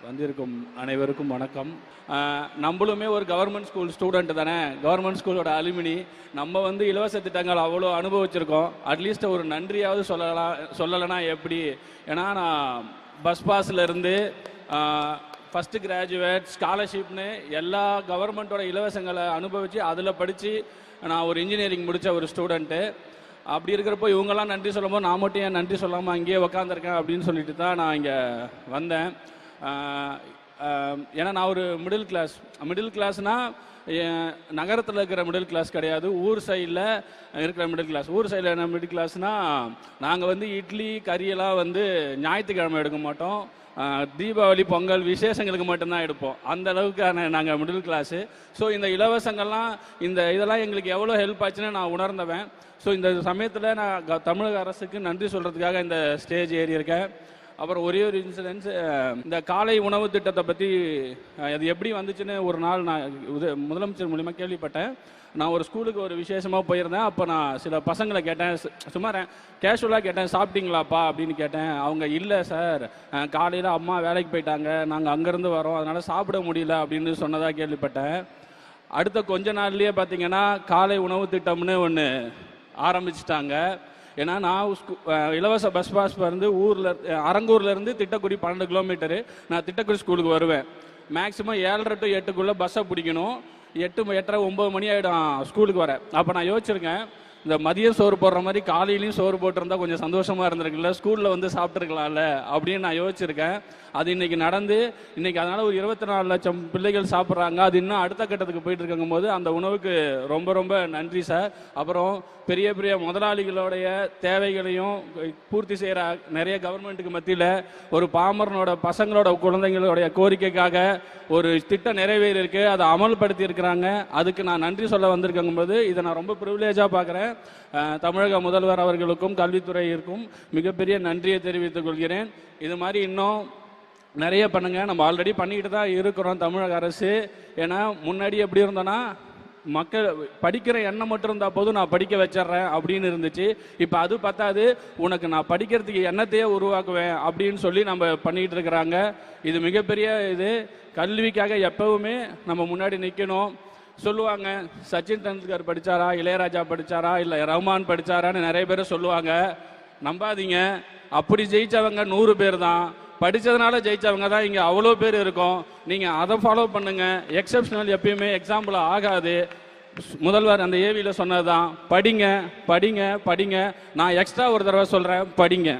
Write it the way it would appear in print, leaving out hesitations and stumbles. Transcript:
வந்திருக்கும் அனைவருக்கும் வணக்கம். நம்மளுமே ஒரு கவர்மெண்ட் ஸ்கூல் ஸ்டூடெண்ட் தானே, கவர்மெண்ட் ஸ்கூலோட அலுமினி. நம்ம வந்து இலவச திட்டங்கள் அவ்வளோ அனுபவிச்சிருக்கோம். அட்லீஸ்ட் ஒரு நன்றியாவது சொல்லலைன்னா எப்படி? ஏன்னா நான் பஸ் பாஸ்லேருந்து ஃபஸ்ட்டு கிராஜுவேட் ஸ்காலர்ஷிப்னு எல்லா கவர்மெண்ட்டோட இலவசங்களை அனுபவித்து அதில் படித்து நான் ஒரு இன்ஜினியரிங் முடித்த ஒரு ஸ்டூடெண்ட்டு. அப்படி இருக்கிறப்போ இவங்கெல்லாம் நன்றி சொல்லும்போது நான் மட்டும் ஏன் நன்றி சொல்லாமல் அங்கேயே உக்காந்துருக்கேன் அப்படின்னு சொல்லிட்டு தான் நான் இங்கே வந்தேன். ஏன்னா நான் ஒரு மிடில் கிளாஸ்னால் நகரத்தில் இருக்கிற மிடில் கிளாஸ் கிடையாது, ஊர் சைடில் இருக்கிற மிடில் கிளாஸ். ஊர் சைடில் என்ன மிடில் கிளாஸ்னால், நாங்கள் வந்து இட்லி கறியெல்லாம் வந்து ஞாயிற்றுக்கிழமை எடுக்க மாட்டோம், தீபாவளி பொங்கல் விசேஷங்களுக்கு மட்டும்தான் எடுப்போம். அந்த அளவுக்கான நாங்கள் மிடில் கிளாஸு. ஸோ இந்த இலவசங்கள்லாம் இதெல்லாம் எங்களுக்கு எவ்வளோ ஹெல்ப் ஆச்சுன்னு நான் உணர்ந்தவன். ஸோ இந்த சமயத்தில் நான் தமிழக அரசுக்கு நன்றி சொல்கிறதுக்காக இந்த ஸ்டேஜ் ஏறி இருக்கேன். அப்புறம் ஒரே ஒரு இன்சிடென்ட்ஸ், இந்த காலை உணவு திட்டத்தை பற்றி அது எப்படி வந்துச்சுன்னு ஒரு நாள் நான் முதலமைச்சர் மூலிமா கேள்விப்பட்டேன். நான் ஒரு ஸ்கூலுக்கு ஒரு விசேஷமாக போயிருந்தேன். அப்போ நான் சில பசங்களை கேட்டேன், சும்மா கேஷுவலாக கேட்டேன், சாப்பிட்டீங்களாப்பா அப்படின்னு கேட்டேன். அவங்க இல்லை சார், காலையில் அம்மா வேலைக்கு போயிட்டாங்க, நாங்கள் அங்கேருந்து வரோம், அதனால் சாப்பிட முடியல அப்படின்னு சொன்னதாக கேள்விப்பட்டேன். அடுத்த கொஞ்ச நாள்லேயே பார்த்தீங்கன்னா காலை உணவு திட்டம்னு ஒன்று ஆரம்பிச்சிட்டாங்க. ஏன்னா நான் இலவச பஸ் பாஸ் வந்து அரங்கூர்லேருந்து திட்டக்குடி 12 கிலோமீட்டரு. நான் திட்டக்குடி ஸ்கூலுக்கு வருவேன். மேக்ஸிமம் 7:30 to 8 பஸ்ஸை பிடிக்கணும். 8, 8:30, 9 மணி ஆகிடும் ஸ்கூலுக்கு வர. அப்போ நான் யோசிச்சிருக்கேன், இந்த மதியம் சோறு போடுற மாதிரி காலையிலையும் சோறு போட்டிருந்தா கொஞ்சம் சந்தோஷமாக இருந்திருக்குல்ல, ஸ்கூலில் வந்து சாப்பிட்ருக்கலாம்ல அப்படின்னு நான் யோசிச்சிருக்கேன். அது இன்றைக்கி நடந்து அதனால் ஒரு 24 லட்சம் பிள்ளைகள் சாப்பிட்றாங்க. அது இன்னும் அடுத்த கட்டத்துக்கு போயிட்டு இருக்குங்கும் போது அந்த உணவுக்கு ரொம்ப ரொம்ப நன்றி சார். அப்புறம் பெரிய பெரிய முதலாளிகளுடைய தேவைகளையும் பூர்த்தி செய்கிற நிறைய கவர்மெண்ட்டுக்கு மத்தியில் ஒரு பாமரனோட பசங்களோட குழந்தைங்களுடைய கோரிக்கைக்காக ஒரு திட்டம் நிறைவேறியிருக்கு, அதை அமல்படுத்தி இருக்கிறாங்க. அதுக்கு நான் நன்றி சொல்ல வந்திருக்கங்கும் போது இதை நான் ரொம்ப ப்ரிவிலேஜாக பார்க்குறேன். தமிழக முதல்வர் அவர்களுக்கும் கல்வித்துறையிற்கும் மிகப்பெரிய நன்றியை தெரிவித்துக் கொள்கிறேன். இது மாதிரி இன்னும் நிறைய பண்ணுங்க. நம்ம ஆல்ரெடி பண்ணிக்கிட்டு தான் இருக்கிறோம் தமிழக அரசு. ஏன்னா முன்னாடி எப்படி இருந்தோன்னா, மக்கள் படிக்கிற எண்ணம் மட்டும் இருந்தால் போதும், நான் படிக்க வச்சிட்றேன் அப்படின்னு இருந்துச்சு. இப்போ அது பத்தாது, உனக்கு நான் படிக்கிறதுக்கு எண்ணத்தையே உருவாக்குவேன் அப்படின்னு சொல்லி நம்ம பண்ணிக்கிட்டு இருக்கிறாங்க. இது மிகப்பெரிய இது. கல்விக்காக எப்பவுமே நம்ம முன்னாடி நிற்கணும். சொல்லுவாங்க, சச்சின் டெண்டுல்கர் படித்தாரா, இளையராஜா படித்தாரா, இல்லை ரஹ்மான் படித்தாரான்னு நிறைய பேர் சொல்லுவாங்க. நம்பாதீங்க, அப்படி ஜெயித்தவங்க 100 பேர் தான். படித்ததுனால ஜெயித்தவங்க தான் இங்கே அவ்வளோ பேர் இருக்கும். நீங்கள் அதை ஃபாலோ பண்ணுங்கள். எக்ஸப்ஷனல் எப்பயுமே எக்ஸாம்பிள் ஆகாது. முதல்வர் அந்த ஏவியில் சொன்னது தான், படிங்க படிங்க படிங்க. நான் எக்ஸ்ட்ரா ஒரு தடவை சொல்கிறேன், படிங்க.